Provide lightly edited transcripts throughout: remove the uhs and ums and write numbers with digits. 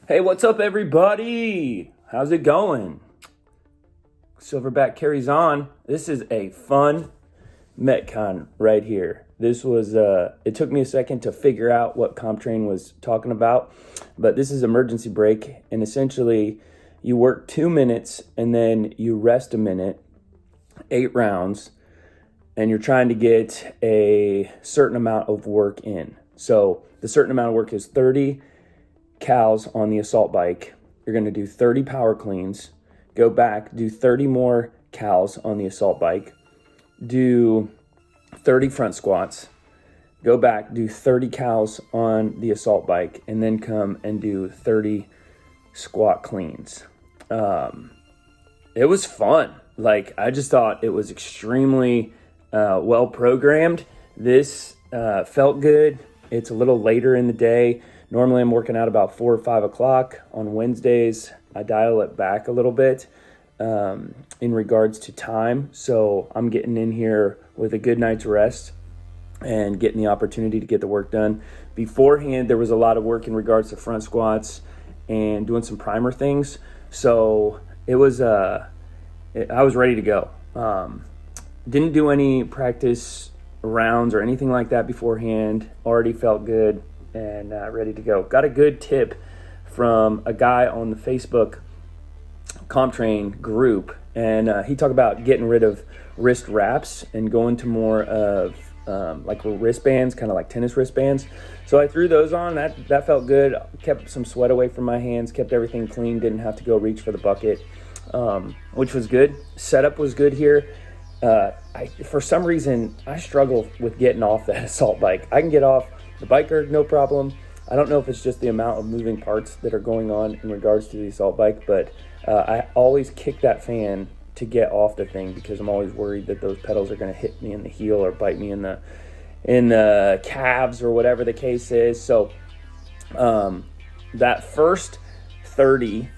Hey, what's up, everybody? How's it going? Silverback carries on. This is a fun Metcon right here. This was, it took me a second to figure out what CompTrain was talking about, but this is emergency break, and essentially you work 2 minutes and then you rest a minute, 8 rounds, and you're trying to get a certain amount of work in. So the certain amount of work is 30 cals on the assault bike. You're going to do 30 power cleans, go back, do 30 more cals on the assault bike, do 30 front squats, go back, do 30 cals on the assault bike, and then come and do 30 squat cleans. It was fun. Like, I just thought it was extremely well programmed. This felt good. It's a little later in the day. Normally I'm working out about 4 or 5 o'clock. On Wednesdays, I dial it back a little bit in regards to time. So I'm getting in here with a good night's rest and getting the opportunity to get the work done. Beforehand, there was a lot of work in regards to front squats and doing some primer things. So it was, I was ready to go. Didn't do any practice rounds or anything like that beforehand. Already felt good and ready to go. Got a good tip from a guy on the Facebook CompTrain group, and he talked about getting rid of wrist wraps and going to more of like wristbands, kind of like tennis wristbands. So I threw those on. That felt good. Kept some sweat away from my hands, kept everything clean, didn't have to go reach for the bucket, which was good. Setup was good here. For some reason, I struggle with getting off that assault bike. I can get off the biker, no problem. I don't know if it's just the amount of moving parts that are going on in regards to the assault bike, but I always kick that fan to get off the thing because I'm always worried that those pedals are going to hit me in the heel or bite me in the calves or whatever the case is. So that first 30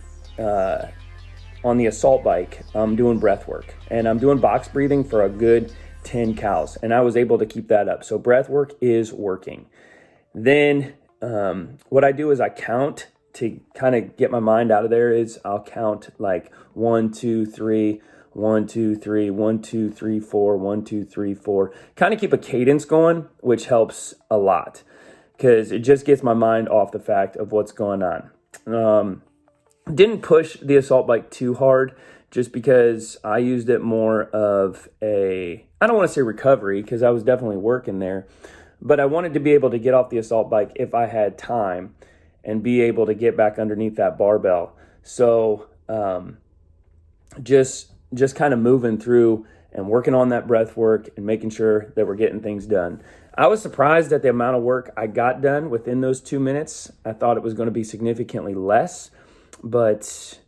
on the assault bike, I'm doing breath work, and I'm doing box breathing for a good 10 cals, and I was able to keep that up. So breath work is working. Then what I do is I count to kind of get my mind out of there. Is I'll count like 1, 2, 3, 1, 2, 3, 1, 2, 3, 4, 1, 2, 3, 4. Kind of keep a cadence going, which helps a lot because it just gets my mind off the fact of what's going on. Didn't push the assault bike too hard just because I used it more of I don't want to say recovery because I was definitely working there, but I wanted to be able to get off the assault bike if I had time and be able to get back underneath that barbell. So just kind of moving through and working on that breath work and making sure that we're getting things done. I was surprised at the amount of work I got done within those 2 minutes. I thought it was going to be significantly less, but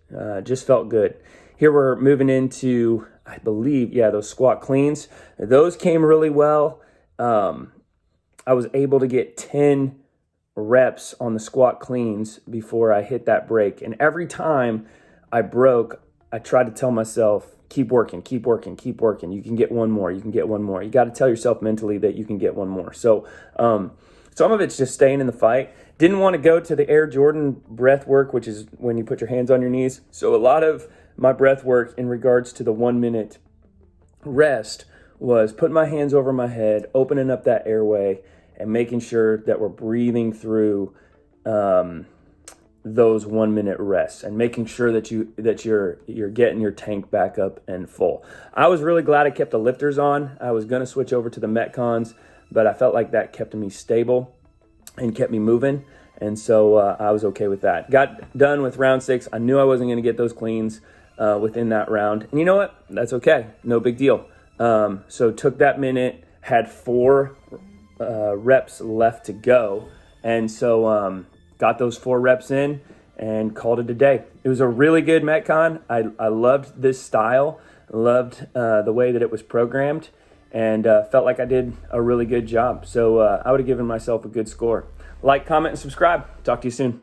just felt good. Here we're moving into, I believe, those squat cleans. Those came really well. I was able to get 10 reps on the squat cleans before I hit that break. And every time I broke, I tried to tell myself, keep working, keep working, keep working. You can get one more, you can get one more. You got to tell yourself mentally that you can get one more. So some of it's just staying in the fight. Didn't want to go to the Air Jordan breath work, which is when you put your hands on your knees. So a lot of my breath work in regards to the 1 minute rest was putting my hands over my head, opening up that airway, and making sure that we're breathing through those 1 minute rests and making sure that you're getting your tank back up and full. I was really glad I kept the lifters on. I was going to switch over to the Metcons, but I felt like that kept me stable and kept me moving, and so I was okay with that. Got done with round 6. I knew I wasn't going to get those cleans within that round, and you know what? That's okay. No big deal. So took that minute, had 4 reps left to go, and so got those 4 reps in and called it a day. It was a really good Metcon. I loved this style, loved the way that it was programmed, and felt like I did a really good job. So I would have given myself a good score. Like, comment, and subscribe. Talk to you soon.